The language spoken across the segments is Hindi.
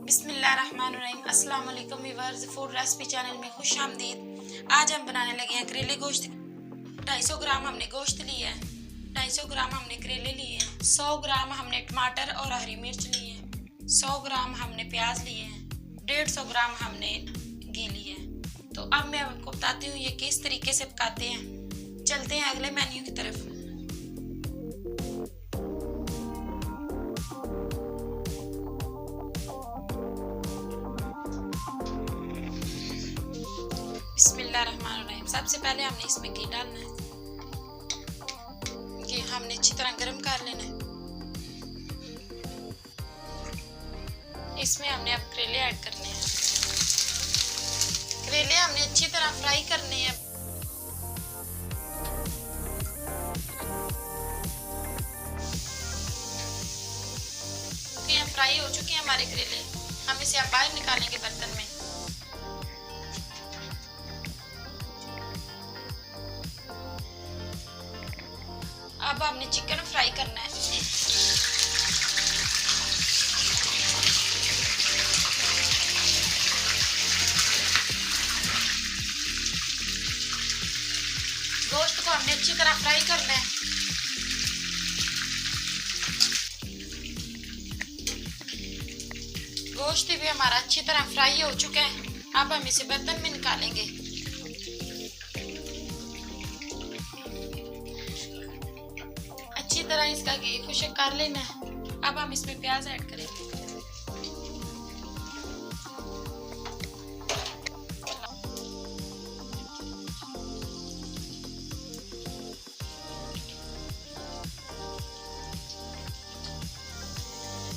बिस्मिल्लाहिर्रहमानिर्रहीम। अस्सलाम वालेकुम व्यूअर्स, फूड रेसिपी चैनल में खुश आमदीद। आज हम बनाने लगे हैं करेले गोश्त। 250 ग्राम हमने गोश्त लिया है, 250 ग्राम हमने करेले लिए हैं, 100 ग्राम हमने टमाटर और हरी मिर्च लिए हैं, 100 ग्राम हमने प्याज लिए हैं, 150 ग्राम हमने घी लिए हैं। तो अब मैं आपको बताती हूँ ये किस तरीके से पकाते हैं। चलते हैं अगले मेन्यू की तरफ। बिस्मिल्लाहिर्रहमानिर्रहीम। सबसे पहले हमने इसमें घी डालना है। घी हमने अच्छी तरह गर्म कर लेना है। इसमें हमने अब करेले ऐड करने हैं। करेले हमने अच्छी तरह फ्राई करने हैं। फ्राई हो चुके हैं हमारे करेले। हम इसे अब बाहर निकालेंगे बर्तन में। अब हमने चिकन फ्राई करना है। गोश्त को हमने अच्छी तरह फ्राई करना है। गोश्त भी हमारा अच्छी तरह फ्राई हो चुका है। अब हम इसे बर्तन में निकालेंगे। अच्छी तरह इसका घी खुश्क कर लेना है। अब हम इसमें प्याज ऐड करेंगे।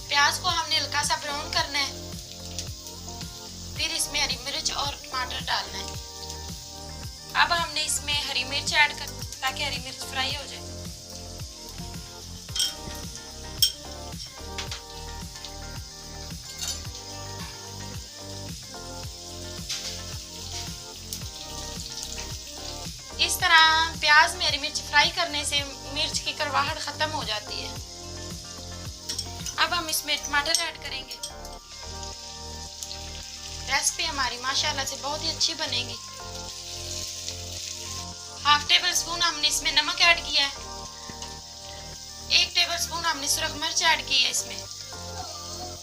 प्याज को हमने हल्का सा ब्राउन करना है। फिर इसमें हरी मिर्च और टमाटर डालना है। अब हमने इसमें हरी मिर्च ऐड कर ताकि हरी मिर्च फ्राई हो जाए। इस तरह प्याज में हरी मिर्च फ्राई करने से मिर्च की कड़वाहट खत्म हो जाती है। अब हम इसमें टमाटर ऐड करेंगे। रेसिपी हमारी माशाल्लाह से बहुत ही अच्छी बनेगी। हाफ टेबल स्पून हमने इसमें नमक ऐड किया है। 1 टेबल स्पून हमने सुरख मिर्च ऐड की है इसमें।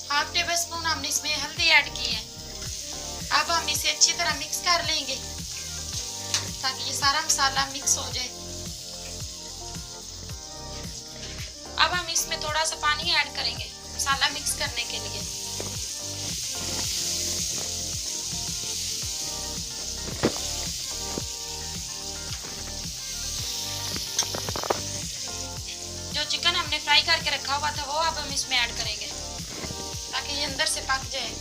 हाफ टेबल स्पून हमने इसमें हल्दी ऐड की है। अब हम इसे अच्छी तरह मिक्स कर लेंगे ताकि ये सारा मसाला मिक्स हो जाए। अब हम इसमें थोड़ा सा पानी ऐड करेंगे मसाला मिक्स करने के लिए। जो चिकन हमने फ्राई करके रखा हुआ था वो अब हम इसमें ऐड करेंगे ताकि ये अंदर से पक जाए।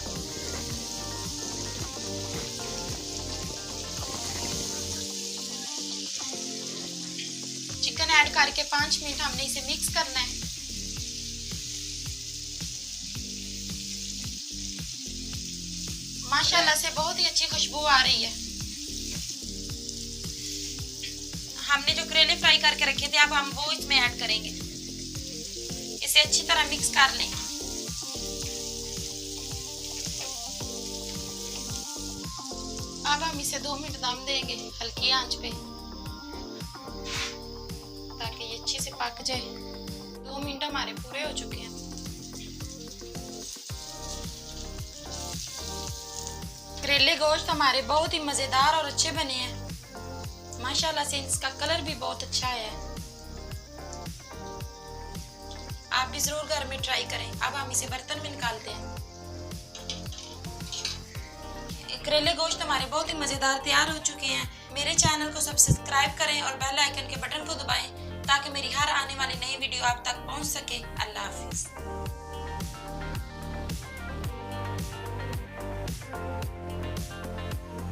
चिकन ऐड करके 5 मिनट हमने इसे मिक्स करना है। माशाल्लाह से बहुत ही अच्छी खुशबू आ रही है। हमने जो करेले फ्राई करके रखे थे अब हम वो इसमें ऐड करेंगे। इसे अच्छी तरह मिक्स कर लें। अब हम इसे 2 मिनट दम देंगे हल्की आंच पे ताकि ये अच्छे से पक जाए। 2 मिनट हमारे पूरे हो चुके हैं। करेले गोश्त हमारे बहुत ही मज़ेदार और अच्छे बने हैं। माशाल्लाह से इसका कलर भी बहुत अच्छा है। आप भी ज़रूर घर में ट्राई करें। अब हम इसे बर्तन में निकालते हैं। करेले गोश्त हमारे बहुत ही मज़ेदार तैयार हो चुके हैं। मेरे चैनल को सब्सक्राइब करें और बेल आइकन के बटन को दबाएं ताकि मेरी हर आने वाली नई वीडियो आप तक पहुंच सके। अल्लाह हाफिज़।